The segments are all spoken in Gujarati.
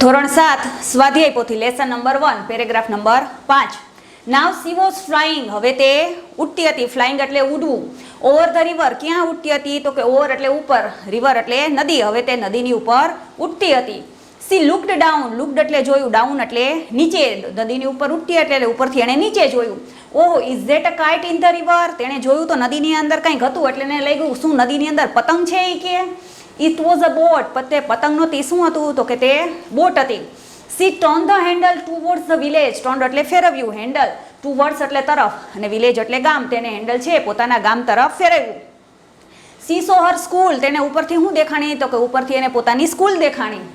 ધોરણ 7 સ્વાધ્યાય પોથી lesson number 1 paragraph number 5. Now she was flying. હવે તે ઉડતી હતી. ફ્લાઇંગ એટલે ઉડવું. Over the river. ક્યાં ઉડતી હતી? તો કે ઓવર એટલે ઉપર, રિવર એટલે નદી. હવે તે નદીની ઉપર ઉડતી હતી. C looked down. લુકડ એટલે જોયું, ડાઉન એટલે નીચે. નદીની ઉપર ઉડતી એટલે ઉપરથી એણે નીચે જોયું. Oh, is that a kite in the river. તેણે જોયું તો નદીની અંદર કંઈક હતું એટલે એને લઈ ગયું શું નદીની અંદર પતંગ છે એ કે. It was a boat. તે પતંગ નહોતી, શું હતું? તો કે તે બોટ હતી. C turn the handle towards the village. Turn એટલે ફેરવ્યું, હેન્ડલ ટુવર્ડ્સ એટલે તરફ અને વિલેજ એટલે ગામ. તેને હેન્ડલ છે પોતાના ગામ તરફ ફેરવ્યું. સી સો હર સ્કૂલ. તેને ઉપરથી શું દેખાણી? તો કે ઉપરથી એને પોતાની સ્કૂલ દેખાણી.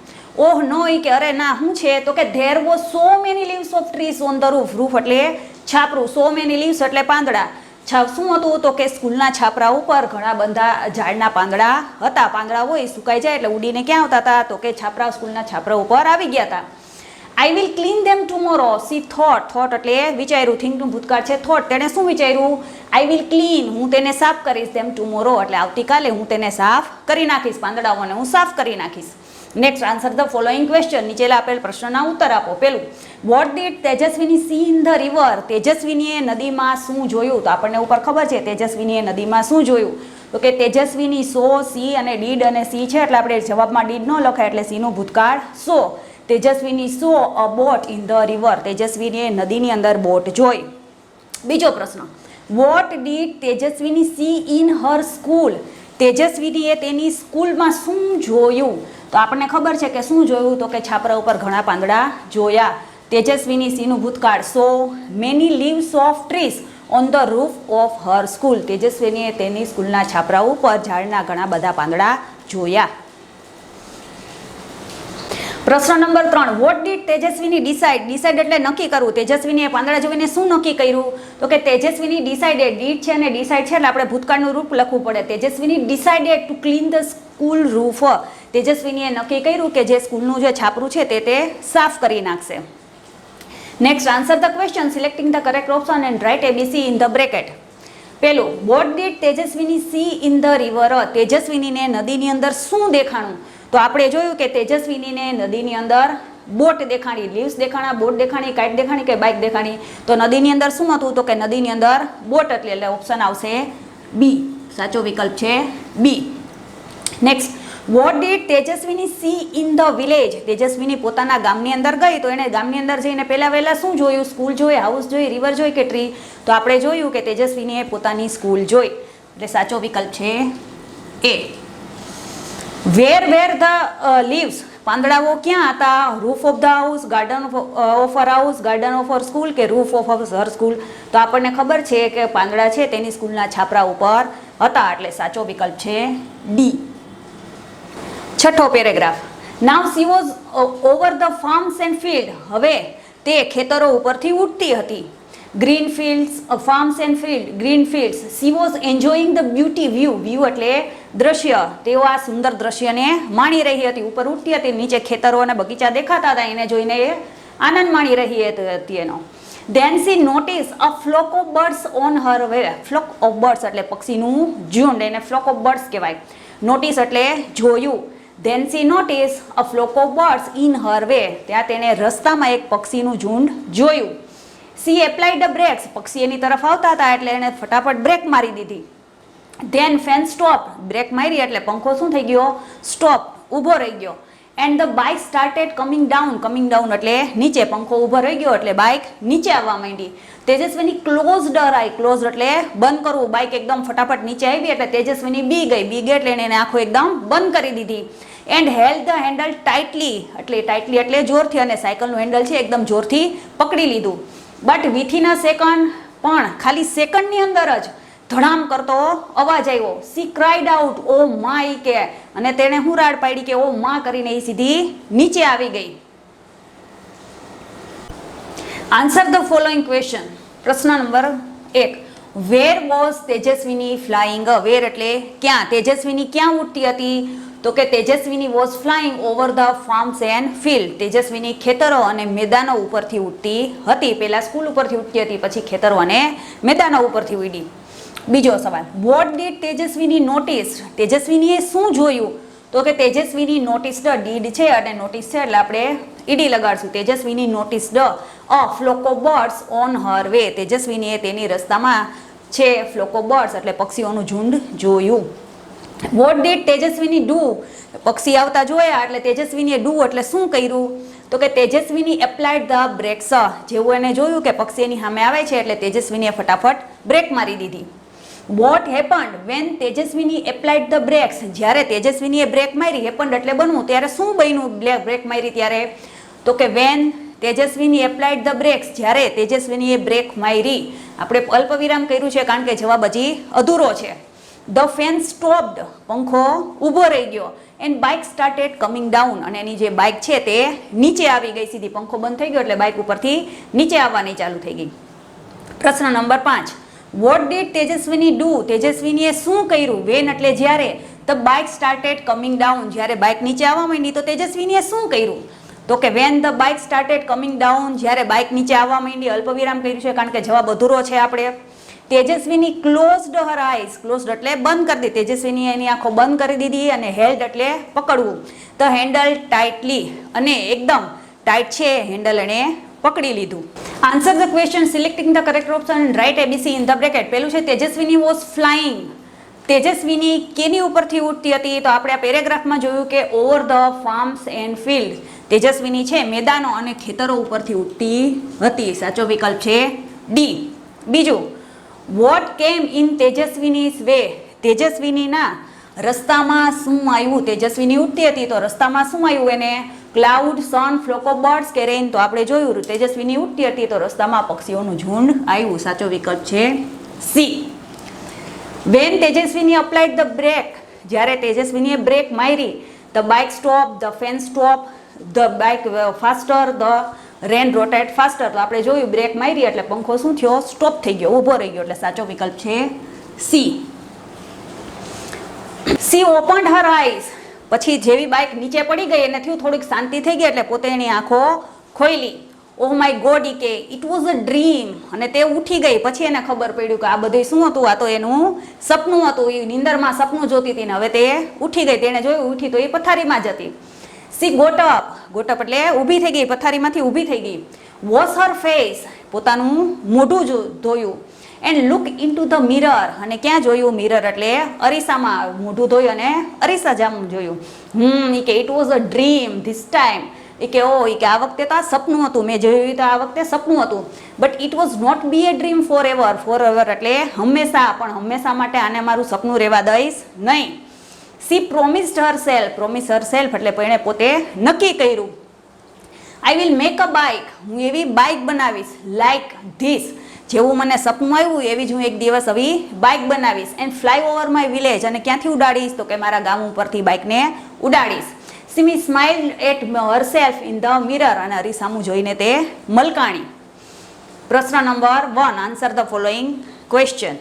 ઓહ નો, એ કે અરે ના, શું છે? તો કે there was so many leaves of trees on the roof. Roof એટલે છાપરું, સો મેની લીવ્સ એટલે પાંદડા. શું હતું? તો કે સ્કૂલના છાપરા ઉપર ઘણા બધા ઝાડના પાંદડા હતા. પાંદડા હોય સુકાઈ જાય એટલે ઉડીને ક્યાં આવતા હતા? તો કે છાપરા, સ્કૂલના છાપરા ઉપર આવી ગયા હતા. I will clean them tomorrow. C thought. Thought એટલે વિચાર્યું, થિંકનું ભૂતકાળ છે થોટ. તેણે શું વિચાર્યું? આઈ વિલ ક્લીન, હું તેને સાફ કરીશ. ધેમ ટુમોરો એટલે આવતીકાલે હું તેને સાફ કરી નાખીશ. પાંદડાઓને હું સાફ કરી નાખીશ. Next, answer the following question. નીચેલા આપેલ પ્રશ્નના ઉત્તર આપો. પેલું, what did Tejaswini see in the river. તેજસ્વીનીએ નદીમાં શું જોયું? તો આપણને ઉપર ખબર છે તેજસ્વીનીએ નદીમાં શું જોયું. તો કે તેજસ્વીની સો, સી અને ડીડ અને સી છે એટલે આપણે જવાબમાં ડીડ ન લખાય એટલે સીનું ભૂતકાળ saw. Tejaswini saw a boat in the river. તેજસ્વીનીએ નદીની અંદર બોટ જોઈ. બીજો પ્રશ્ન, what did Tejaswini see in her school. તેજસ્વીનીએ તેની સ્કૂલમાં શું જોયું? તો આપણને ખબર છે કે શું જોયું? તો કે છાપરા ઉપર ઘણા પાંદડા જોયા. તેજસ્વીની સીનું ભૂતકાળ saw many leaves of trees on the roof of her school. તેજસ્વીનીએ તેની સ્કૂલના છાપરા ઉપર ઝાડના ઘણા બધા પાંદડા જોયા. પ્રશ્ન number 3, vote did Tejaswini decide. Decide એટલે નક્કી કરવું. તેજસ્વીનીએ પાંદડા જોઈને શું નક્કી કર્યું? તો કે તેજસ્વીની ડિસાઇડેડ. ડીડ છે અને ડિસાઇડ છે એટલે આપણે ભૂતકાળનું રૂપ લખવું પડે. Tejaswini decided to clean the school roof. તેજસ્વીનીએ નક્કી કર્યું કે જે સ્કૂલનું જે છાપરું છે તે સાફ કરી નાખશે. Next, answer the question selecting the correct option and write ABC in the bracket. પેલું, what did Tejaswini see in the river. તેજસ્વીનીને નદીની અંદર શું દેખાણું? તો આપણે જોયું કે તેજસ્વીનીને નદીની અંદર બોટ દેખાણી, લીવ્સ દેખાણા, બોટ દેખાણી, કાઇટ દેખાણી કે બાઇક દેખાણી. તો નદીની અંદર શું હતું? તો કે નદીની અંદર બોટ એટલે ઓપ્શન આવશે બી. સાચો વિકલ્પ છે B. Next, what did Tejaswini see in the village. Tejaswini પોતાના ગામની અંદર ગઈ તો એણે ગામની અંદર જઈને પહેલા શું જોયું? સ્કૂલ જોઈ, હાઉસ જોઈ, રિવર જોઈ કે ટ્રી? તો આપણે જોયું કે તેજસ્વીનીએ પોતાની સ્કૂલ જોઈ એટલે સાચો વિકલ્પ છે એ. વેર ધ લીવ્સ. પાંદડાઓ ક્યાં હતા? Roof of the house, garden of her house, garden of her school કે રૂફ ઓફ હર સ્કૂલ? તો આપણને ખબર છે કે પાંદડા છે તેની સ્કૂલના છાપરા ઉપર હતા એટલે સાચો વિકલ્પ છે ડી. છઠ્ઠો paragraph, now she was over the farms and field. હવે તે ખેતરો ઉપરથી ઉડતી હતી. Green fields, farms and field, green fields. She was enjoying the beauty view. View એટલે દ્રશ્ય. તેઓ આ સુંદર દ્રશ્યને માણી રહી હતી. ઉપર ઉડતી હતી, નીચે ખેતરો અને બગીચા દેખાતા હતા. એને જોઈને એ આનંદ માણી રહી હતી એનો. Then she notice a flock of birds on her way. Flock of birds એટલે પક્ષીનું ઝુંડ, એને ફ્લોક ઓફ બર્ડ્સ કહેવાય. નોટિસ એટલે જોયું. Then she notice a flock of birds in her way. ત્યાં તેને રસ્તામાં એક પક્ષીનું ઝુંડ જોયું. She applied the brakes. પક્ષી એની તરફ આવતા હતા એટલે એને ફટાફટ બ્રેક મારી દીધી. Than fan stop. બ્રેક મારી એટલે પંખો શું થઈ ગયો? સ્ટોપ, ઊભો રહી ગયો. And the bike started coming down. Coming down એટલે નીચે. પંખો ઊભો રહી ગયો એટલે બાઇક નીચે આવવા માંડી. તેજસ્વીની ક્લોઝડ હર આઈ. ક્લોઝ એટલે બંધ કરવું. બાઇક એકદમ ફટાફટ નીચે આવી એટલે તેજસ્વીની બી ગઈ. બી ગઈ એટલે એને આંખો એકદમ બંધ કરી દીધી. And held the handle tightly. Tightly એટલે જોરથી, અને સાયકલનું હેન્ડલ છે એકદમ જોરથી પકડી લીધું. બટ વિથિન અ સેકન્ડ, પણ ખાલી સેકન્ડની અંદર જ ધડામ કરતો અવાજ આવ્યો. C cried out oh my કે, અને તેણે હું રાડ પાડી કે ઓ માં કરીને એ સીધી નીચે આવી ગઈ. Answer the following question. પ્રશ્ન number 1, where was Tejaswini flying. Where એટલે ક્યાં. તેજસ્વીની ક્યાં ઉડતી હતી? તો કે Tejaswini was flying over the farms and field. Tejaswini ખેતરો અને મેદાનો ઉપરથી ઉડતી હતી. પહેલા સ્કૂલ ઉપરથી ઉડતી હતી, પછી ખેતરો અને મેદાનો ઉપરથી ઉડી. બીજો સવાલ, વોટ ડીડ તેજસ્વીની નોટિસ. તેજસ્વીનીએ શું જોયું? તો કે તેજસ્વીની નોટિસ્ડ ડીડ છે અને નોટિસ છે એટલે આપણે ઈડી લગાડશું. Tejaswini noticed a flock of birds on her way. તેજસ્વીનીએ તેની રસ્તામાં છે ફ્લોક ઓફ બર્ડ્સ એટલે પક્ષીઓનું ઝુંડ જોયું. Vote did Tejaswini do? પક્ષી આવતા જોયા એટલે તેજસ્વીનીએ ડુ એટલે શું કર્યું? તો કે તેજસ્વીની એપ્લાઇડ ધ બ્રેક્સ. જેવું એને જોયું કે પક્ષી એની સામે આવે છે એટલે તેજસ્વીનીએ ફટાફટ બ્રેક મારી દીધી. What happened when Tejaswini applied the brakes? જ્યારે તેજસ્વીનીએ બ્રેક મારી, હેપન્ડ એટલે બનવું, ત્યારે શું બન્યું બ્રેક મારી ત્યારે? તો કે when Tejaswini applied the brakes, જ્યારે તેજસ્વીનીએ બ્રેક મારી. આપણે અલ્પવિરામ કર્યું છે કારણ કે જવાબ હજી અધૂરો છે. ધ ફેન સ્ટોપ્ડ, પંખો ઊભો રહી ગયો. And bike started coming down, અને એની જે બાઇક છે તે નીચે આવી ગઈ સીધી. પંખો બંધ થઈ ગયો એટલે બાઇક ઉપરથી નીચે આવવાની ચાલુ થઈ ગઈ. પ્રશ્ન number 5. What did Tejaswini do? તેજસ્વીનીએ શું કર્યું? વેન એટલે જ્યારે. The bike started coming down, જ્યારે બાઇક નીચે આવવા માંડી તો તેજસ્વીનીએ શું કર્યું? તો કે when the bike started coming down, જ્યારે બાઇક નીચે આવવા માંડી. અલ્પવિરામ કર્યું છે કારણ કે જવાબ અધૂરો છે આપણે. તેજસ્વીની ક્લોઝડ હર આઈઝ. ક્લોઝડ એટલે બંધ કરી દીધી. તેજસ્વીનીએ એની આંખો બંધ કરી દીધી. અને હેલ્ડ એટલે પકડવું. ધ હેન્ડલ ટાઇટલી, અને એકદમ ટાઈટ છે હેન્ડલ એને પકડી લીધું. Answer the question selecting the correct option and right ABC in the bracket. પેલું છે તેજસ્વીની વોઝ ફ્લાઇંગ. તેજસ્વીની કેની ઉપરથી ઉડતી હતી? તો આપણે આ પેરેગ્રાફમાં જોયું કે over the farms and field. Tejaswini છે મેદાનો અને ખેતરો ઉપરથી ઉડતી હતી. સાચો વિકલ્પ છે ડી. બીજું, વોટ કેમ ઇન તેજસ્વીનીઝ વે? તેજસ્વીનીના રસ્તામાં શું આવ્યું? તેજસ્વીની ઉડતી હતી તો રસ્તામાં શું આવ્યું એને? Cloud, sun, flock of birds કે રેન? તો આપણે જોયું તેજસ્વીની ઉડતી હતી તો રસ્તામાં પક્ષીઓનું ઝુંડ આવ્યું. સાચો વિકલ્પ છે C. When Tejaswini applied the brake, જ્યારે તેજસ્વીનીએ બ્રેક મારી. The bike stop, the fan stop, the bike faster, the rain rotate faster. તો આપણે જોયું બ્રેક મારી એટલે પંખો શું થયો? સ્ટોપ થઈ ગયો, ઊભો રહી ગયો. એટલે સાચો વિકલ્પ છે C. C opened her eyes. પછી જેવી બાઇક નીચે પડી ગઈ એને થયું થોડીક શાંતિ થઈ ગઈ એટલે પોતે એની આંખો ખોલી. ઓહ માય ગોડ, કે ઇટ વોઝ અ ડ્રીમ. અને તે ઉઠી ગઈ. પછી એને ખબર પડ્યું કે આ બધું શું હતું? આ તો એનું સપનું હતું. એ નિંદરમાં સપનું જોતી હતી ને હવે તે ઉઠી ગઈ. તેણે જોયું ઉઠી તો એ પથારીમાં જ હતી. She got up. Got up એટલે ઊભી થઈ ગઈ, પથારીમાંથી ઊભી થઈ ગઈ. વોશ હર ફેસ, પોતાનું મોઢું ધોયું. And look into the mirror, અને ક્યાં જોયું? મિરર એટલે અરીસામાં મોઢું ધોયું અને અરીસા જામ જોયું. ઈ કે it was a dream this time. એ કે ઓ, એ કે આ વખતે તો આ સપનું હતું, મેં જોયું તો આ વખતે સપનું હતું. But it was not be a dream forever. Forever એટલે હંમેશા, પણ હંમેશા માટે આને મારું સપનું રહેવા દઈશ નહીં. સી પ્રોમિસ્ડ હર સેલ્ફ. પ્રોમિસ હર સેલ્ફ એટલે એણે પોતે નક્કી કર્યું. I will make a bike. હું એવી બાઇક બનાવીશ લાઈક ધીસ. જેવું મને સપનું આવ્યું એવી જ હું એક દિવસ આવી બાઇક બનાવીશ. And fly over my village. અને ક્યાંથી ઉડાડીશ? તો કે મારા ગામ ઉપરથી બાઇકને ઉડાડીશ. Simi smile at herself in the mirror. અને અરીસામું જોઈને તે મલકાણી. પ્રશ્ન number 1. Answer the following question.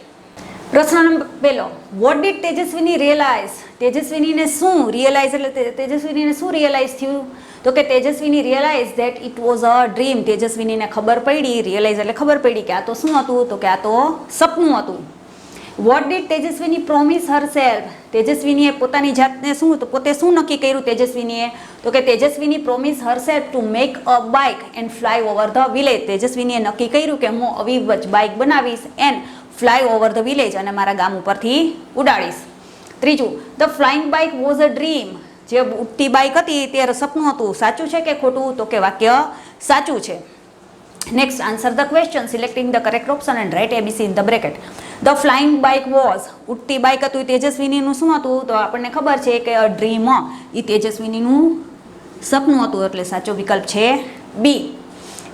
પ્રશ્ન નંબર પહેલો. What did Tejaswini realise? તેજસ્વીનીને શું રિયલાઇઝ એટલે તેજસ્વીનીને શું રિયલાઇઝ થયું? તો કે Tejaswini realise that it was a dream. તેજસ્વીનીને ખબર પડી, રિયલાઇઝ એટલે ખબર પડી કે આ તો શું હતું? તો કે આ તો સપનું હતું. What did Tejaswini promise herself? તેજસ્વીનીએ પોતાની જાતને શું, પોતે શું નક્કી કર્યું તેજસ્વીનીએ? તો કે Tejaswini promise herself to make a bike and fly over the village. તેજસ્વીનીએ નક્કી કર્યું કે હું આવી બાઇક બનાવીશ and fly over the village, અને મારા ગામ ઉપરથી ઉડાડીશ. ત્રીજું, the flying bike was a dream. જે ઉડતી બાઇક હતી ત્યારે સપનું હતું. સાચું છે કે ખોટું? તો કે વાક્ય સાચું છે. Next, answer the question selecting the correct option and right ABC in the bracket. The flying bike was. ઉડતી બાઇક હતું તેજસ્વીનીનું શું હતું? તો આપણને ખબર છે કે અ ડ્રીમ. એ તેજસ્વીનીનું સપનું હતું. એટલે સાચો વિકલ્પ છે B.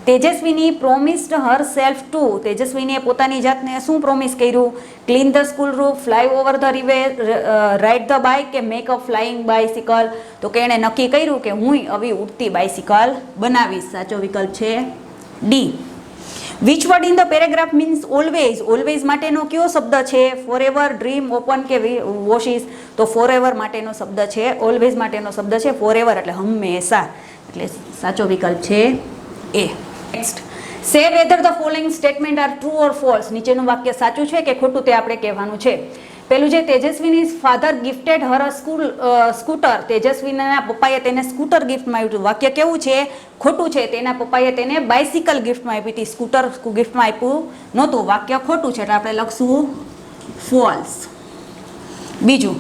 Tejaswini promised herself to. તેજસ્વીનીએ પોતાની જાતને શું પ્રોમિસ કર્યું? Clean the school roof, fly over the river, ride the bike કે મેક અ ફ્લાઇંગ બાઇસિકલ. તો કે એણે નક્કી કર્યું કે હું આવી ઉડતી બાઇસિકલ બનાવીશ. સાચો વિકલ્પ છે D. Which word in the paragraph means always? Always માટેનો કયો શબ્દ છે? ફોર એવર, ડ્રીમ, ઓપન કે વોશિસ? તો ફોર એવર માટેનો શબ્દ છે, ઓલવેઝ માટેનો શબ્દ છે ફોર એવર એટલે હંમેશા. એટલે સાચો વિકલ્પ છે એ. નેક્સ્ટ, સે whether the following statement are true or false. નીચેનું વાક્ય સાચું છે કે ખોટું તે આપણે કહેવાનું છે. પેલું છે તેજસ્વીની ફાધર ગિફ્ટેડ હર સ્કૂટર, તેજસ્વીના પપ્પાએ તેને સ્કૂટર ગિફ્ટમાં આપ્યું હતું. વાક્ય કેવું છે? ખોટું છે. તેના પપ્પાએ તેને બાઇસિકલ ગિફ્ટમાં આપી હતી, સ્કૂટર ગિફ્ટમાં આપ્યું નહોતું. વાક્ય ખોટું છે એટલે આપણે લખશું ફોલ્સ. બીજું,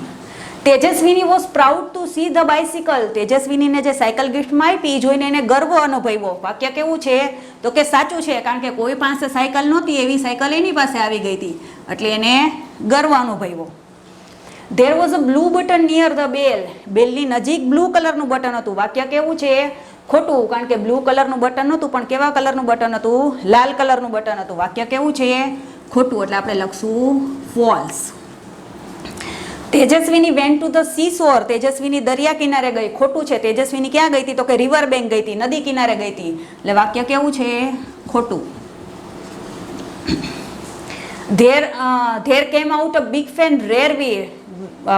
Tejaswini was proud to see the bicycle, તેજસ્વીનીને જે સાયકલ ગિફ્ટમાં આપી જોઈને એને ગર્વ અનુભવ્યો. વાક્ય કેવું છે? તો કે સાચું છે, કારણ કે કોઈ પાસે સાયકલ નહોતી એવી સાયકલ એની પાસે આવી ગઈ હતી એટલે એને ગર્વ અનુભવ્યો. There was a blue button near the bell, બેલની નજીક બ્લુ કલરનું બટન હતું. વાક્ય કેવું છે? ખોટું, કારણ કે બ્લુ કલરનું બટન નહોતું, પણ કેવા કલરનું બટન હતું? લાલ કલરનું બટન હતું. વાક્ય કેવું છે? ખોટું, એટલે આપણે લખશું false. Tejaswini went to the sea shore, તેજસ્વીની દરિયા કિનારે ગઈ. ખોટું છે. તેજસ્વીની ક્યાં ગઈ હતી? તો કે રિવર બેંક ગઈ હતી, નદી કિનારે ગઈ હતી. એટલે વાક્ય કેવું છે? ખોટું. There came out a big fan rare wheel,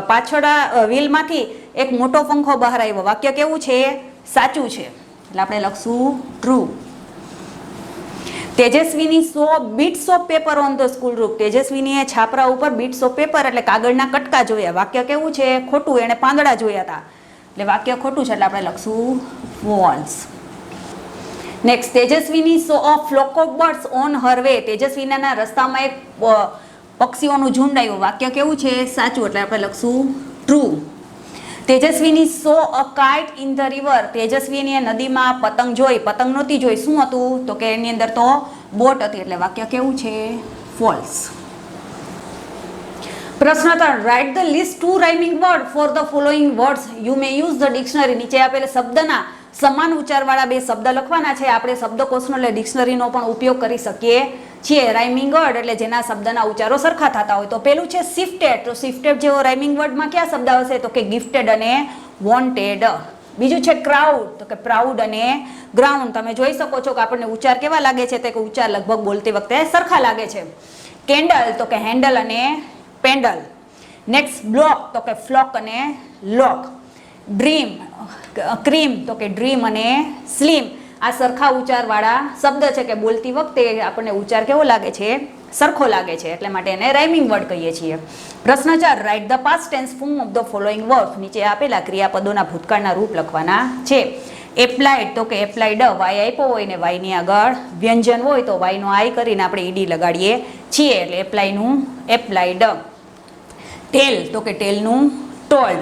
પાછળ વ્હીલમાંથી એક મોટો પંખો બહાર આવ્યો. વાક્ય કેવું છે? સાચું છે, એટલે આપણે લખશું true. Tejaswini saw bits of paper on the school roof, તેજસ્વીનીએ છાપરા ઉપર બીટ્સ ઓફ પેપર એટલે કાગળના કટકા જોયા. વાક્ય કેવું છે? ખોટું, એણે પાંદડા જોયા હતા. એટલે વાક્ય ખોટું છે એટલે આપણે લખશું false. Next, Tejaswini saw a flock of birds on her way, તેજસ્વીના રસ્તામાં એક પક્ષીઓનું ઝુંડ આવ્યું. વાક્ય કેવું છે? સાચું, એટલે આપણે લખશું true. Tejaswini saw a kite in the river, તેજસ્વીનીએ નદીમાં પતંગ જોઈ. પતંગ નહોતી જોઈ, શું હતું? તો કે એની અંદર તો બોટ હતી. એટલે વાક્ય કેવું છે? ફોલ્સ. પ્રશ્ન 3, write the list 2 rhyming word for the following words you may use the dictionary, નીચે આપેલા શબ્દના સમાન ઉચ્ચારવાળા બે શબ્દ લખવાના છે. આપણે શબ્દકોશનો એટલે ડિક્શનરીનો પણ ઉપયોગ કરી શકીએ છીએ. રાઇમિંગ વર્ડ એટલે જેના શબ્દના ઉચ્ચારો સરખા થતા હોય. તો પેલું છે શિફ્ટેડ, તો શિફ્ટેડ જેવો રાઇમિંગ વર્ડમાં કયા શબ્દ આવશે? તો કે ગિફ્ટેડ અને વોન્ટેડ. બીજું છે ક્રાઉડ, તો કે પ્રાઉડ અને ગ્રાઉન્ડ. તમે જોઈ શકો છો કે આપણને ઉચ્ચાર કેવા લાગે છે? તે કે ઉચ્ચાર લગભગ બોલતી વખતે સરખા લાગે છે. કેન્ડલ, તો કે હેન્ડલ અને પેન્ડલ. નેક્સ્ટ, બ્લોક, તો કે ફ્લોક અને લોક. ડ્રીમ, ક્રીમ, તો કે ડ્રીમ અને સ્લીમ. આ સરખા ઉચ્ચારવાળા શબ્દ છે કે બોલતી વખતે આપણને ઉચ્ચાર કેવો લાગે છે? સરખો લાગે છે, એટલે માટે એને રાઇમિંગ વર્ડ કહીએ છીએ. પ્રશ્ન 4, write the past tense form of the following word, નીચે આપેલા ક્રિયાપદોના ભૂતકાળના રૂપ લખવાના છે. એપ્લાઇડ, તો કે એપ્લાઇડ, વાય આપ્યો હોય ને વાયની આગળ વ્યંજન હોય તો વાયનો આઈ કરીને આપણે ઈડી લગાડીએ છીએ, એટલે એપ્લાયનું એપ્લાઇડ. ટેલ, તો કે ટેલનું ટોલ્ડ.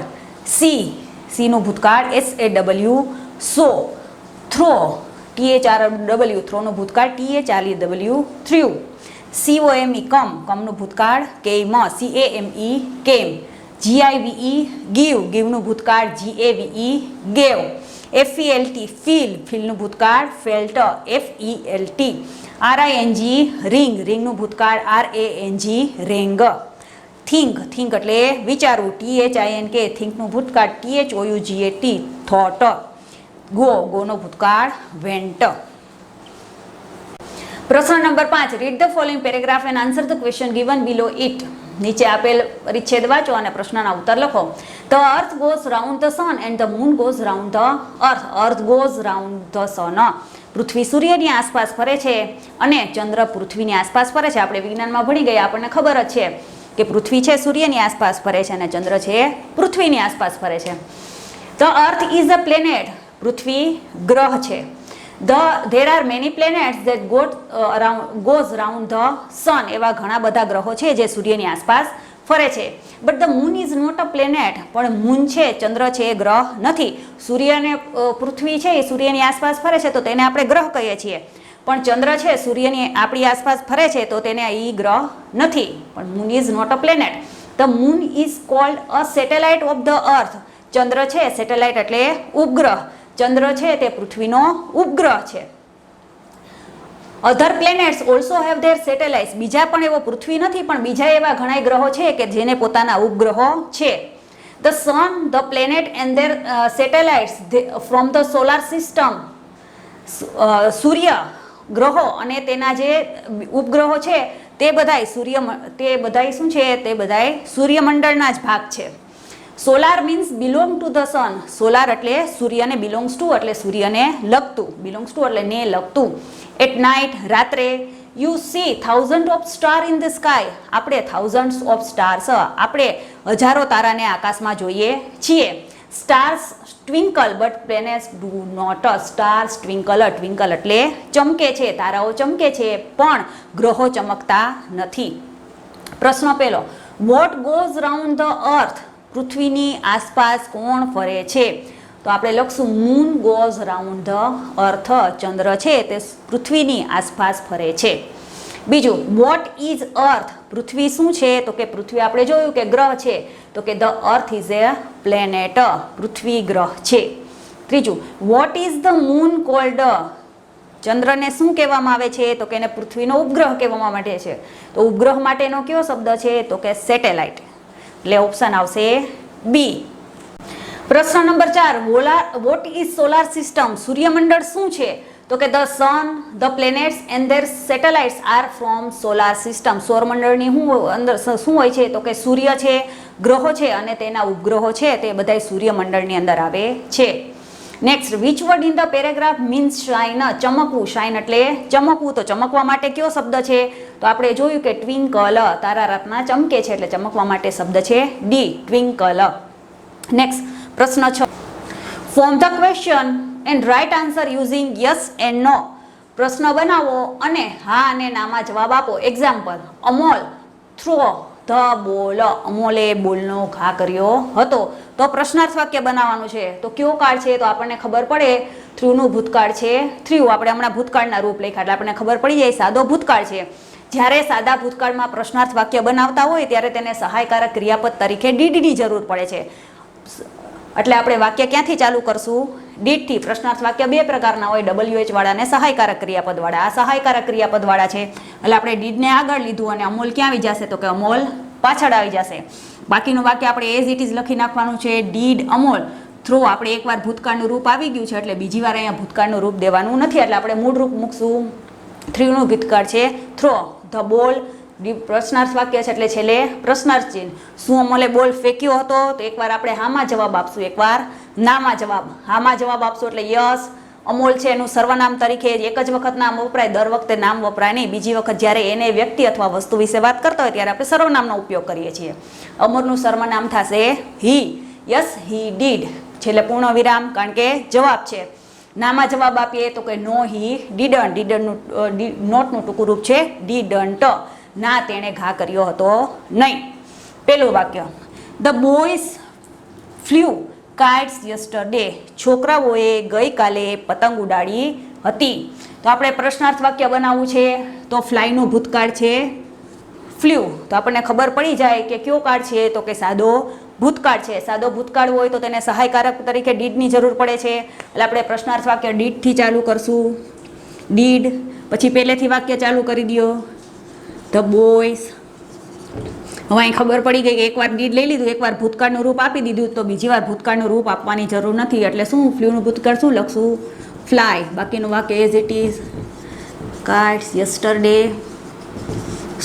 સીનું ભૂતકાળ SAW, સો. થ્રો, THRW, થ્રોનું ભૂતકાળ THREW, થ્રુ. COME, કમનું ભૂતકાળ કેમ, CAME, કેમ. GIVE, ગીવનું ભૂતકાળ GAVE, ગેવ. FELT, ફીલનું ભૂતકાળ ફેલ્ટ, FELT. RING, રિંગનું ભૂતકાળ RANG, રેંગ. થિંક એટલે વિચારવું, THINK, થિંકનું ભૂતકાળ THOUGAT, થોટ. ગોનો ભૂતકાળ વેન્ટ. પ્રશ્ન number 5, read the following paragraph and answer the question given below it. નીચે આપેલ પરિચ્છેદ વાંચો અને પ્રશ્નના ઉત્તર લખો. The earth goes round the sun and the moon goes round the earth. Earth goes round the sun, પૃથ્વી સૂર્યની આસપાસ ફરે છે અને ચંદ્ર પૃથ્વીની આસપાસ ફરે છે. આપણે વિજ્ઞાનમાં ભણી ગયા, આપણને ખબર જ છે કે પૃથ્વી છે સૂર્યની આસપાસ ફરે છે અને ચંદ્ર છે પૃથ્વીની આસપાસ ફરે છે. The earth is a planet, પૃથ્વી ગ્રહ છે. There are many planets that goes round the sun, એવા ઘણા બધા ગ્રહો છે જે સૂર્યની આસપાસ ફરે છે. But the moon is not a planet, પણ મૂન છે, ચંદ્ર છે એ ગ્રહ નથી. સૂર્યને પૃથ્વી છે એ સૂર્યની આસપાસ ફરે છે તો તેને આપણે ગ્રહ કહીએ છીએ, પણ ચંદ્ર છે સૂર્યની આપણી આસપાસ ફરે છે તો તેને એ ગ્રહ નથી. પણ moon is not a planet. The moon is called a satellite of the earth, ચંદ્ર છે સેટેલાઇટ એટલે ઉપગ્રહ, ચંદ્ર છે તે પૃથ્વીનો ઉપગ્રહ છે. Other planets also have their satellites, બીજા પણ એવો પૃથ્વી નથી પણ બીજા એવા ઘણા ગ્રહો છે કે જેને પોતાના ઉપગ્રહો છે. The sun, the planet and their satellites from the solar system, સૂર્ય, ગ્રહો અને તેના જે ઉપગ્રહો છે તે બધાય શું છે? તે બધાય સૂર્યમંડળના જ ભાગ છે. Solar means belong to the sun, solar એટલે સૂર્યને, બિલોંગ્સ ટુ એટલે સૂર્યને લગતું, બિલોંગ્સ ટુ એટલે ને લગતું. એટ નાઇટ, રાત્રે. You see thousand of star in the sky. આપણે થાઉઝન્ડ્સ ઓફ સ્ટાર્સ, આપણે હજારો તારાને આકાશમાં જોઈએ છીએ. Stars twinkle but planets do not. Stars twinkle, twinkle એટલે ચમકે છે, તારાઓ ચમકે છે, પણ ગ્રહો ચમકતા નથી. પ્રશ્ન પહેલો, what goes round the earth. પૃથ્વીની આસપાસ કોણ ફરે છે? તો આપણે લખશું moon goes round the earth. ચંદ્ર છે તે પૃથ્વીની આસપાસ ફરે છે. બીજું, વોટ ઇઝ અર્થ. પૃથ્વી શું છે? તો કે પૃથ્વી આપણે જોયું કે ગ્રહ છે, તો કે the earth is a planet. પૃથ્વી ગ્રહ છે. ત્રીજું, what is the moon called. ચંદ્રને શું કહેવામાં આવે છે? તો કે એને પૃથ્વીનો ઉપગ્રહ કહેવામાં આવે છે. તો ઉપગ્રહ માટેનો કયો શબ્દ છે? તો કે સેટેલાઇટ. એટલે ઓપ્શન આવશે બી. પ્રશ્ન number 4, what is solar system. સૂર્યમંડળ શું છે? તો કે the sun, the planets and their satellites are from solar system. સૌરમંડળની અંદર શું હોય છે? તો કે સૂર્ય છે, ગ્રહો છે અને તેના ઉપગ્રહો છે તે બધા સૂર્યમંડળની અંદર આવે છે. Next, which word in the paragraph means shine. ચમકવું. શાઇન એટલે ચમકવું. તો ચમકવા માટે કયો શબ્દ છે? તો આપણે જોયું કે ટ્વિંકલ. તારા રાતના ચમકે છે એટલે ચમકવા માટે શબ્દ છે ડી, ટ્વિંકલ. નેક્સ્ટ, પ્રશ્ન 6, form the question and write answer using yes and no. પ્રશ્ન બનાવો અને હા અને નામાં જવાબ આપો. Example, Amol throw the ball. અમોલે બોલનો ઘા કર્યો હતો. તો પ્રશ્નાર્થ વાક્ય બનાવવાનું છે. તો કયો કાળ છે? તો આપણને ખબર પડે થ્રુનું ભૂતકાળ છે. થ્રુ આપણે હમણાં ભૂતકાળના રૂપ લખ્યા એટલે આપણને ખબર પડી જાય સાદો ભૂતકાળ છે. જ્યારે સાદા ભૂતકાળમાં પ્રશ્નાર્થ વાક્ય બનાવતા હોય ત્યારે તેને સહાયકારક ક્રિયાપદ તરીકે ડીડની જરૂર પડે છે. એટલે આપણે વાક્ય ક્યાંથી ચાલુ કરશું? ડીડથી. પ્રશ્નાર્થ વાક્ય બે પ્રકારના હોય, WH વાળા અને સહાયકારક ક્રિયાપદ વાળા. આ સહાયકારક ક્રિયાપદ વાળા છે એટલે આપણે ડીડને આગળ લીધું અને અમોલ ક્યાં આવી જશે? તો કે અમોલ પાછળ આવી જશે. બાકીનું વાક્ય આપણે એઝ ઇટ ઇઝ લખી નાખવાનું છે. Did Amol throw. આપણે એકવાર ભૂતકાળનું રૂપ આવી ગયું છે એટલે બીજી વાર અહીંયા ભૂતકાળનું રૂપ દેવાનું નથી એટલે આપણે મૂળ રૂપ મૂકશું. થ્રીનું ભૂતકાળ છે થ્રો. ધ બોલ પ્રશ્નાર્થ વાક્ય છે એટલે છેલ્લે પ્રશ્નાર્થ ચિહ્ન. શું અમોલે બોલ ફેંક્યો હતો? તો એકવાર આપણે હામાં જવાબ આપશું, એકવાર નામાં જવાબ. હામાં જવાબ આપશું એટલે યસ. અમોલ છે એનું સર્વનામ તરીકે એક જ વખત નામ વપરાય, દર વખતે નામ વપરાય નહીં. બીજી વખત જ્યારે એને વ્યક્તિ અથવા વસ્તુ વિશે વાત કરતા હોય ત્યારે આપણે સર્વનામનો ઉપયોગ કરીએ છીએ. અમરનું સર્વનામ થશે હી. Yes he did. છેલ્લે પૂર્ણ વિરામ, કારણ કે જવાબ છે. નામાં જવાબ આપીએ તો કે નો હી ડીડન્ટ. ડીડન્ટનું નોટનું ટૂંકું રૂપ છે ડીડન્ટ. ના, તેણે ઘા કર્યો હતો નહીં. પેલું વાક્ય, the boys flew kites yesterday. છોકરાઓએ ગઈકાલે પતંગ ઉડાડી હતી. તો આપણે પ્રશ્નાર્થ વાક્ય બનાવવું છે. તો ફ્લાયનું ભૂતકાળ છે ફ્લ્યુ. તો આપણને ખબર પડી જાય કે કયો કાળ છે? તો કે સાદો ભૂતકાળ છે. સાદો ભૂતકાળ હોય તો તેને સહાયકારક તરીકે ડીડની જરૂર પડે છે એટલે આપણે પ્રશ્નાર્થ વાક્ય ડીડથી ચાલુ કરશું. ડીડ. પછી પહેલેથી વાક્ય ચાલુ કરી દો, ધ બોયઝ. હવે અહીં ખબર પડી ગઈ કે એકવાર ડીડ લઈ લીધું, એકવાર ભૂતકાળનું રૂપ આપી દીધું તો બીજી વાર ભૂતકાળનું રૂપ આપવાની જરૂર નથી. એટલે શું ફ્લ્યુનું ભૂતકાળ શું લખશું? ફ્લાય. બાકીનું વાક્ય as it is. Kites yesterday.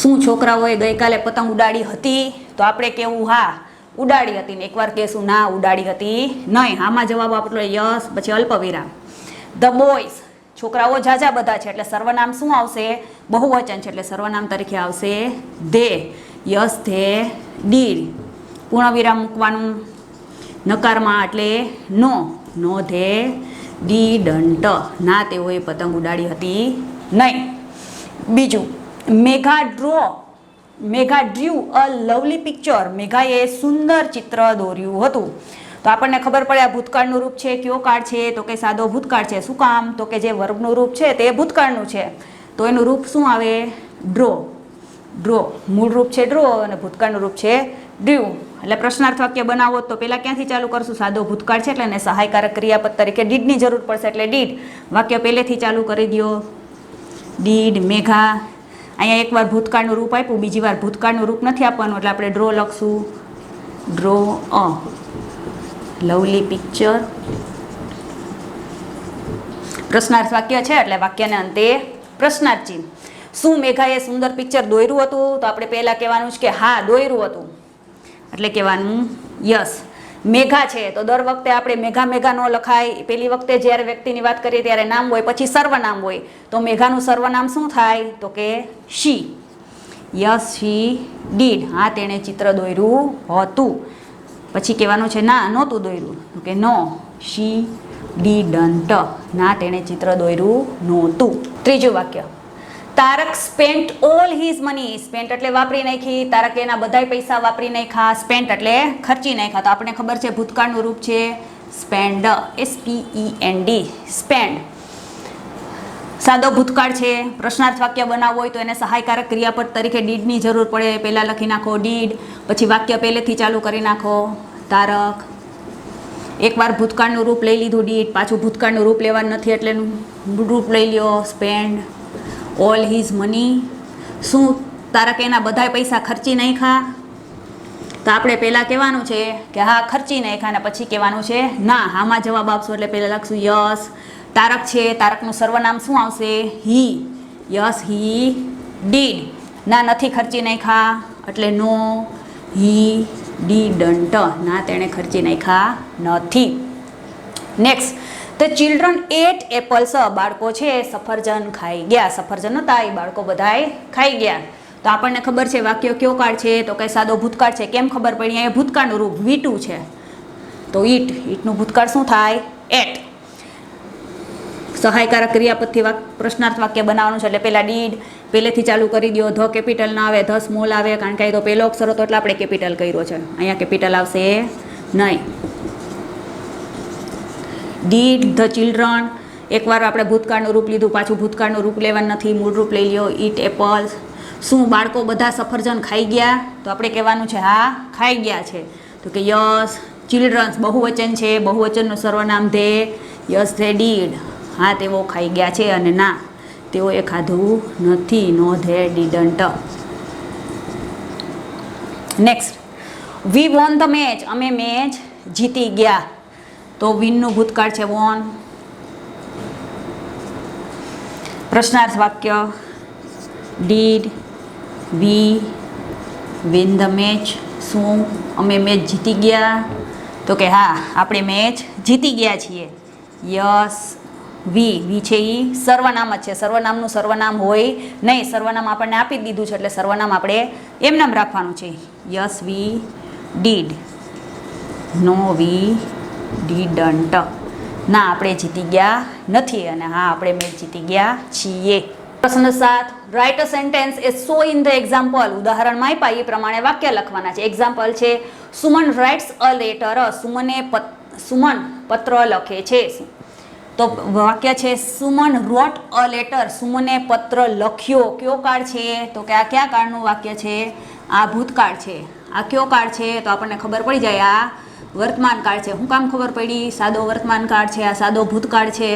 શું છોકરાઓએ ગઈકાલે પતંગ ઉડાડી હતી? તો આપણે કેવું હા ઉડાડી હતી ને એકવાર કહેશું ના ઉડાડી હતી નહીં. આમાં જવાબ આપણો યસ, પછી અલ્પવિરામ. The boys. છોકરાઓ ઝાઝા બધા છે એટલે સર્વનામ શું આવશે? બહુવચન છે એટલે સર્વનામ તરીકે આવશે ધે. Yes they did. પૂર્ણ વિરામ મૂકવાનું નકારમાં એટલે નો. નો ધે ડીડન્ટ. ના તેઓએ પતંગ ઉડાડી હતી નહીં. બીજું, મેઘા ડ્રીવ અ લવલી પિક્ચર. મેઘાએ સુંદર ચિત્ર દોર્યું હતું. તો આપણને ખબર પડે આ ભૂતકાળનું રૂપ છે. કયો કાળ છે? તો કે સાદો ભૂતકાળ છે. શું કામ? તો કે જે વર્બનું રૂપ છે તે ભૂતકાળનું છે તો એનું રૂપ શું આવે? ડ્રો. ડ્રો. મૂળ રૂપ છે ડ્રો અને ભૂતકાળનું રૂપ છે ડ્રીવ. એટલે પ્રશ્નાર્થ વાક્ય બનાવો તો પહેલાં ક્યાંથી ચાલુ કરશું? સાદો ભૂતકાળ છે એટલે એને સહાયકારક ક્રિયાપદ તરીકે ડીડની જરૂર પડશે એટલે ડીડ. વાક્ય પહેલેથી ચાલુ કરી દો. ડીડ મેઘા. અહીંયા એકવાર ભૂતકાળનું રૂપ આપ્યું, બીજી વાર ભૂતકાળનું રૂપ નથી આપવાનું એટલે આપણે ડ્રો લખશું. Draw a lovely picture. પ્રશ્નાર્થ વાક્ય છે એટલે વાક્યના અંતે પ્રશ્નાર્થ ચિહ્ન. શું મેઘાએ સુંદર પિક્ચર દોર્યું હતું? તો આપણે પહેલાં કહેવાનું છે કે હા દોર્યું હતું એટલે કહેવાનું યસ. મેઘા છે તો દર વખતે આપણે મેઘા મેઘા ન લખાય. પહેલી વખતે જ્યારે વ્યક્તિની વાત કરીએ ત્યારે નામ હોય, પછી સર્વનામ હોય. તો મેઘાનું સર્વનામ શું થાય? તો કે શી. Yes she did. હા તેણે ચિત્ર દોર્યું હતું. પછી કહેવાનું છે ના નહોતું દોર્યું. તો કે નો શી ડીડન્ટ. ના તેણે ચિત્ર દોર્યું નહોતું. ત્રીજું વાક્ય, Tarak spent all his money. Spent એટલે વાપરી નાખી. તારકે એના બધાય પૈસા વાપરી નાખ્યા. સ્પેન્ટ એટલે ખર્ચી નાખ્યા. તો આપણને ખબર છે ભૂતકાળનું રૂપ છે સ્પેન્ડ. SPEND spend. સાદો ભૂતકાળ છે. પ્રશ્નાર્થ વાક્ય બનાવવું હોય તો એને સહાયકારક ક્રિયાપદ તરીકે ડીડની જરૂર પડે. પહેલાં લખી નાખો ડીડ, પછી વાક્ય પહેલેથી ચાલુ કરી નાખો તારક. એકવાર ભૂતકાળનું રૂપ લઈ લીધું ડીડ, પાછું ભૂતકાળનું રૂપ લેવાનું નથી એટલે રૂપ લઈ લ્યો સ્પેન્ડ. All his money. શું તારકે એના બધાય પૈસા ખર્ચી નાખ્યા? તો આપણે પહેલાં કહેવાનું છે કે હા ખર્ચી નાખ્યા, અને પછી કહેવાનું છે ના. હામાં જવાબ આપશો એટલે પહેલાં લખશું યસ. તારક છે, તારકનું સર્વનામ શું આવશે? હી. Yes he did. ના નથી ખર્ચી નાખ્યા એટલે નો હી ડીડન્ટ. ના તેણે ખર્ચી નાખ્યા નથી. Next, the children ate apples. બાળકો છે સફરજન ખાઈ ગયા. સફરજન હતા એ બાળકો બધાએ ખાઈ ગયા. તો આપણને ખબર છે વાક્ય કયો કાળ છે? તો કે સાદો ભૂતકાળ છે. કેમ ખબર પડી? અહીંયા ભૂતકાળનું રૂપ V2 છે તો ઈટ. ઈટનું ભૂતકાળ શું થાય? એટ. સહાયકારક ક્રિયાપદથી પ્રશ્નાર્થ વાક્ય બનાવવાનું છે એટલે પહેલાં ડીડ પહેલેથી ચાલુ કરી દો. ધ કેપિટલ ના આવે, ધ સ્મોલ આવે, કારણ કે તો પહેલો અક્ષર હતો એટલે આપણે કેપિટલ કર્યો છે. અહીંયા કેપિટલ આવશે નહીં. Did the children. એકવાર આપણે ભૂતકાળનું રૂપ લીધું, પાછું ભૂતકાળનું રૂપ લેવાનું નથી, મૂળ રૂપ લઈ લ્યો ઈટ એપલ્સ. શું બાળકો બધા સફરજન ખાઈ ગયા? તો આપણે કહેવાનું છે હા ખાઈ ગયા છે. તો કે યસ ચિલ્ડ્રન્સ બહુવચન છે, બહુવચનનું સર્વનામ ધે. Yes they did. હા તેઓ ખાઈ ગયા છે, અને ના તેઓએ ખાધું નથી. No they didn't. Next, we won the match. અમે મેચ જીતી ગયા. તો વિનનું ભૂતકાળ છે વોન. પ્રશ્નાર્થ વાક્ય did we win the match. શું અમે મેચ જીતી ગયા? તો કે હા આપણે મેચ જીતી ગયા છીએ. યસ વી છે એ સર્વનામ જ છે. સર્વનામનું સર્વનામ હોય નહીં. સર્વનામ આપણને આપી જ દીધું છે એટલે સર્વનામ આપણે એમ નામ રાખવાનું છે. Yes we did. No we didn't. ના આપણે જીતી ગયા નથી, અને હા આપણે મેચ જીતી ગયા છીએ. પ્રશ્ન 7, write a sentence A so in the example. ઉદાહરણમાં આપ્યા એ પ્રમાણે વાક્ય લખવાના છે. એક્ઝામ્પલ છે Suman writes a letter. Suman પત્ર લખે છે. તો વાક્ય છે સુમન રોટ અ લેટર. સુમને પત્ર લખ્યો. કયો કાળ છે? તો કે આ કયા કાળનું વાક્ય છે? આ ભૂતકાળ છે. આ કયો કાળ છે? તો આપણને ખબર પડી જાય આ વર્તમાન કાળ છે. શું કામ ખબર પડી? સાદો વર્તમાન કાળ છે, આ સાદો ભૂતકાળ છે.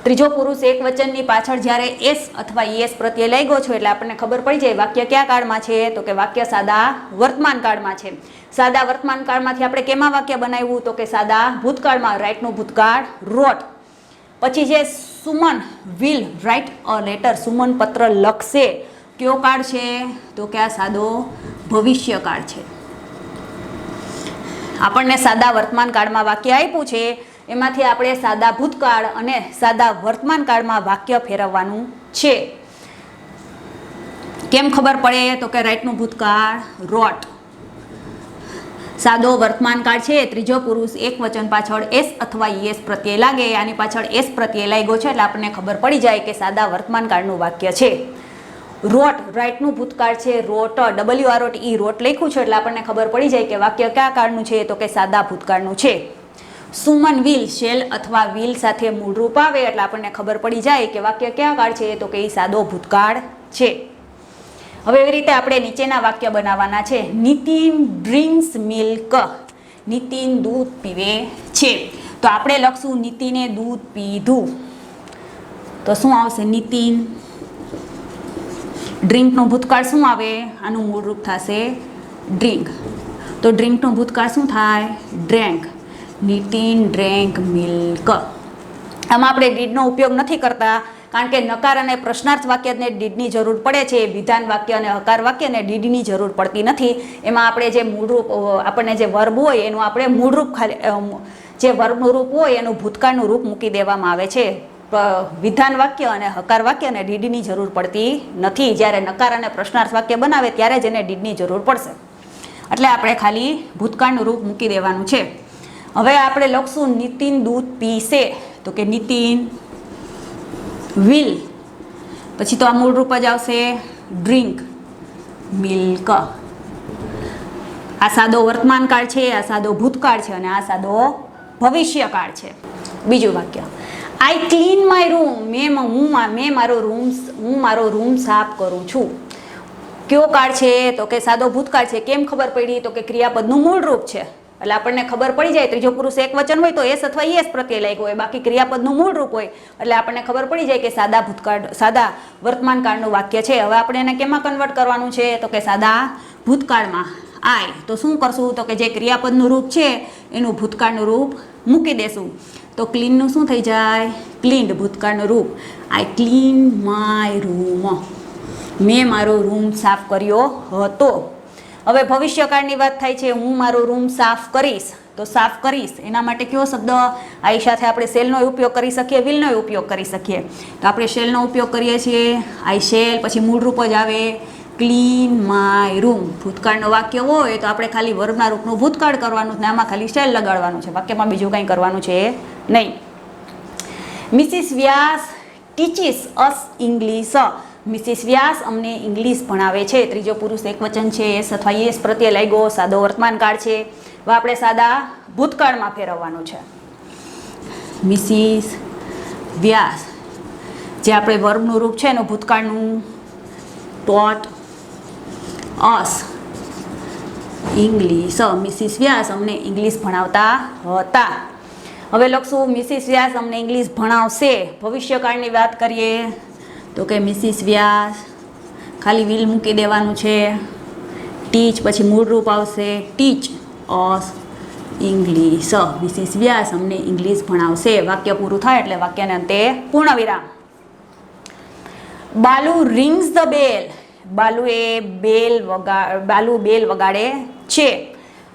ત્રીજો પુરુષ એક વચનની પાછળ જ્યારે એસ અથવા યસ પ્રત્યે લાગ્યો છો એટલે આપણને ખબર પડી જાય વાક્ય કયા કાળમાં છે? તો કે વાક્ય સાદા વર્તમાન કાળમાં છે. સાદા વર્તમાન કાળમાંથી આપણે કેમાં વાક્ય બનાવ્યું? તો કે સાદા ભૂતકાળમાં. રાઇટનું ભૂતકાળ રોટ. પછી જે Suman will write a letter. Suman પત્ર લખશે. કયો કાળ છે? તો કે આ સાદો ભવિષ્ય કાળ છે. આપણને સાદા વર્તમાન કાળમાં વાક્ય આપ્યું છે, એમાંથી આપણે સાદા ભૂતકાળ અને સાદા વર્તમાન કાળમાં વાક્ય ફેરવવાનું છે. કેમ ખબર પડે? તો કે રાઇટનું ભૂતકાળ રોટ. સાદો વર્તમાન કાળ છે. ત્રીજો પુરુષ એક વચન પાછળ એસ અથવા યસ પ્રત્યે લાગે. આની પાછળ એસ પ્રત્યે લાગ્યો છે એટલે આપણને ખબર પડી જાય કે સાદા વર્તમાન કાળનું વાક્ય છે. રોટ રાઇટનું ભૂતકાળ છે રોટ. WROTE રોટ લખ્યું છે એટલે આપણને ખબર પડી જાય કે વાક્ય કયા કાળનું છે? તો કે સાદા ભૂતકાળનું છે. સુમન વિલ શેલ અથવા વિલ સાથે મૂળરૂપ આવે એટલે આપણને ખબર પડી જાય કે વાક્ય કયા કાળ છે? તો કે એ સાદો ભૂતકાળ છે. હવે એવી રીતે આપણે નીચેના વાક્ય બનાવવાના છે. Nitin drinks milk. નીતિન દૂધ પીવે છે. તો આપણે લખશું નીતિને દૂધ પીધું. તો શું આવશે? નીતિન. ડ્રિંકનું ભૂતકાળ શું આવે? આનું મૂળ રૂપ થશે ડ્રિંક. તો ડ્રિંકનું ભૂતકાળ શું થાય? ડ્રેન્ક. Nitin drank milk. આમાં આપણે ડીડનો ઉપયોગ નથી કરતા કારણ કે નકાર અને પ્રશ્નાર્થ વાક્યને ડીડની જરૂર પડે છે, વિધાન વાક્ય અને હકાર વાક્યને ડીડની જરૂર પડતી નથી. એમાં આપણે જે મૂળરૂપ આપણને જે વર્બ હોય એનું આપણે મૂળરૂપ ખાલી જે વર્બનું રૂપ હોય એનું ભૂતકાળનું રૂપ મૂકી દેવામાં આવે છે. વિધાન વાક્ય અને હકાર વાક્યને ડીડની જરૂર પડતી નથી. જ્યારે નકાર અને પ્રશ્નાર્થ વાક્ય બનાવે ત્યારે જ એને ડીડની જરૂર પડશે. એટલે આપણે ખાલી ભૂતકાળનું રૂપ મૂકી દેવાનું છે. હવે આપણે લખશું નીતિન દૂધ પીશે, તો કે નીતિન વિલ, પછી તો આ મૂળ રૂપ જ આવશે ડ્રિંક મિલ્ક. આ સાદો વર્તમાનકાળ છે, આ સાદો ભૂતકાળ છે અને આ સાદો ભવિષ્યકાળ છે. બીજું વાક્ય, આઈ ક્લીન માય રૂમ, હું મારો રૂમ સાફ કરું છું. કયો કાળ છે? તો કે સાદો ભૂતકાળ છે. કેમ ખબર પડી? તો કે ક્રિયાપદનું મૂળ રૂપ છે, એટલે આપણને ખબર પડી જાય. ત્રીજો પુરુષ એક વચન હોય તો એસ અથવા યસ પ્રત્યય લાગ્યો હોય, બાકી ક્રિયાપદનું મૂળ રૂપ હોય એટલે આપણને ખબર પડી જાય કે સાદા વર્તમાન કાળનું વાક્ય છે. હવે આપણે એને કેમાં કન્વર્ટ કરવાનું છે? તો કે સાદા ભૂતકાળમાં. આય તો શું કરશું? તો કે જે ક્રિયાપદનું રૂપ છે એનું ભૂતકાળનું રૂપ મૂકી દેશું. તો ક્લીનનું શું થઈ જાય? ક્લીન્ડ, ભૂતકાળનું રૂપ. આઈ ક્લીન માય રૂમ, મેં મારો રૂમ સાફ કર્યો હતો. હવે ભવિષ્યકાળની વાત થાય છે, હું મારો રૂમ સાફ કરીશ. તો સાફ કરીશ એના માટે કયો શબ્દ? આઈ સાથે આપણે શેલનો ઉપયોગ કરી શકીએ, વિલનો ઉપયોગ કરી શકીએ. તો આપણે શેલનો ઉપયોગ કરીએ છીએ, આઈ શેલ, પછી મૂળ રૂપ જ આવે ક્લીન માય રૂમ. ભૂતકાળનું વાક્ય હોય તો આપણે ખાલી વર્બના રૂપનું ભૂતકાળ કરવાનું ને આમાં ખાલી શેલ લગાડવાનું છે, વાક્યમાં બીજું કંઈ કરવાનું છે નહીં. મિસિસ વ્યાસ ટીચીસ અસ ઇંગ્લિશ, મિસિસ વ્યાસ અમને ઇંગ્લિશ ભણાવે છે. ત્રીજો પુરુષ એક વચન છે, એસ અથવા યસ પ્રત્યય લાગ્યો, સાદો વર્તમાનકાળ છે. હવે આપણે સાદા ભૂતકાળમાં ફેરવવાનું છે. મિસિસ વ્યાસ, જે આપણે વર્બનું રૂપ છે એનું ભૂતકાળનું ટોટ અસ ઇંગ્લિશ, મિસિસ વ્યાસ અમને ઇંગ્લિશ ભણાવતા હતા. હવે લખશું મિસિસ વ્યાસ અમને ઇંગ્લિશ ભણાવશે. ભવિષ્યકાળની વાત કરીએ તો કે મિસિસ વ્યાસ, ખાલી વિલ મૂકી દેવાનું છે, ટીચ, પછી મૂળ રૂપ આવશે ટીચ અસ ઇંગ્લિશ. મિસિસ વ્યાસ અમને ઇંગ્લિશ ભણાવશે. વાક્ય પૂરું થાય એટલે વાક્યને અંતે પૂર્ણ વિરામ. બાલુ રિંગ્સ ધ બેલ, બાલુ બેલ વગાડે છે.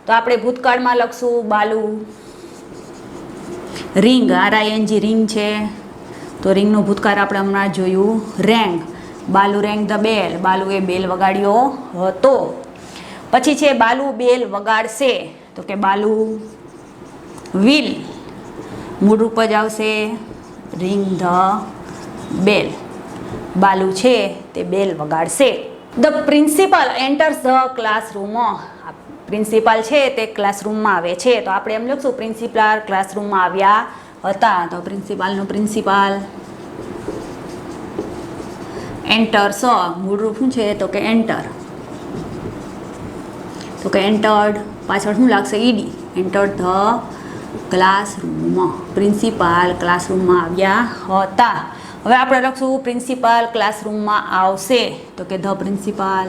તો આપણે ભૂતકાળમાં લખશું બાલુ રિંગ, RING રિંગ છે. તો રિંગનું ભૂતકાળ આપણે હમણાં જોયું રેંગ. બાલુ રેંગ ધ બેલ, બાલુએ બેલ વગાડ્યો હતો. પછી છે બાલુ બેલ વગાડશે, તો કે બાલુ વિલ, મૂળ રૂપ જ આવશે રિંગ ધ બેલ. બાલુ છે તે બેલ વગાડશે. The principal enters the classroom, principal છે તે ક્લાસરૂમમાં આવે છે. તો આપણે એમ લખશું પ્રિન્સિપાલ ક્લાસરૂમમાં આવ્યા હતા. તો પ્રિન્સિપાલનું પ્રિન્સિપાલ, એન્ટર્સ, મૂળ રૂપ શું છે? તો કે એન્ટર, તો કે એન્ટર્ડ, પાછળ શું લાગશે? ED. Entered the classroom, principal ક્લાસરૂમમાં આવ્યા હતા. હવે આપણે લખશું પ્રિન્સિપાલ ક્લાસરૂમમાં આવશે, તો કે ધ પ્રિન્સિપાલ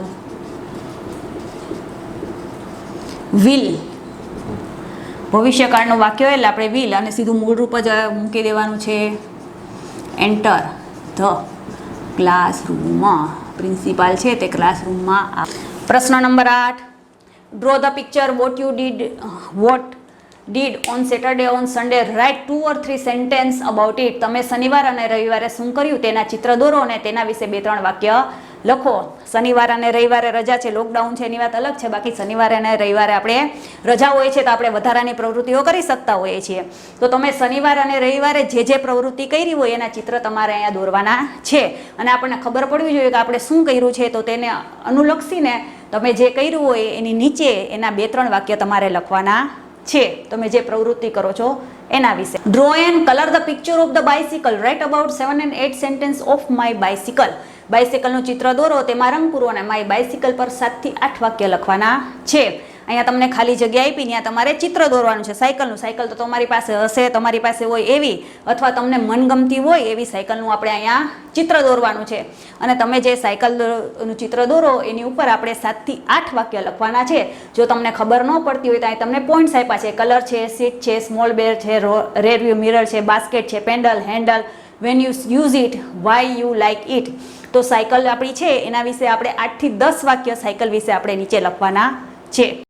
વિલ. ભવિષ્યકાળનું વાક્ય એટલે આપણે વિલ અને સીધું મૂળ રૂપ જ મૂકી દેવાનું છે એન્ટર ધ ક્લાસરૂમ. પ્રિન્સિપાલ છે તે ક્લાસરૂમમાં. પ્રશ્ન number 8, draw the picture what did on Saturday on Sunday, write 2 or 3 sentences about it. તમે શનિવાર અને રવિવારે શું કર્યું તેના ચિત્ર દોરો અને તેના વિશે 2-3 વાક્ય લખો. શનિવાર અને રવિવારે રજા છે, લોકડાઉન છે એની વાત અલગ છે, બાકી શનિવારે અને રવિવારે આપણે રજા હોય છે તો આપણે વધારાની પ્રવૃત્તિઓ કરી શકતા હોઈએ છીએ. તો તમે શનિવાર અને રવિવારે જે પ્રવૃત્તિ કરી હોય એના ચિત્ર તમારે અહીંયા દોરવાના છે. અને આપણને ખબર પડવી જોઈએ કે આપણે શું કર્યું છે, તો તેને અનુલક્ષીને તમે જે કર્યું હોય એની નીચે એના 2-3 વાક્ય તમારે લખવાના છે. તમે જે પ્રવૃત્તિ કરો છો એના વિશે. Draw and colour the picture of the bicycle, write about 7 and 8 sentence of my bicycle. બાઇસિકલનું ચિત્ર દોરો, તેમાં રંગ પૂરો અને માય બાઇસિકલ પર 7 થી 8 વાક્ય લખવાના છે. અહીંયા તમને ખાલી જગ્યા આપી, ત્યાં તમારે ચિત્ર દોરવાનું છે સાયકલનું. સાયકલ તો તમારી પાસે હશે, તમારી પાસે હોય એવી, અથવા તમને મનગમતી હોય એવી સાયકલનું આપણે અહીંયા ચિત્ર દોરવાનું છે. અને તમે જે સાયકલનું ચિત્ર દોરો એની ઉપર આપણે 7 થી 8 વાક્ય લખવાના છે. જો તમને ખબર ન પડતી હોય તો અહીં તમને પોઈન્ટ્સ આપ્યા છે. કલર છે, સીટ છે, સ્મોલ બેર છે, રેર વ્યૂ મિરર છે, બાસ્કેટ છે, pedal, handle, when you use it, why you like it. તો સાયકલ આપણી છે એના વિશે આપણે 8 થી 10 વાક્ય સાયકલ વિશે આપણે નીચે લખવાના છે.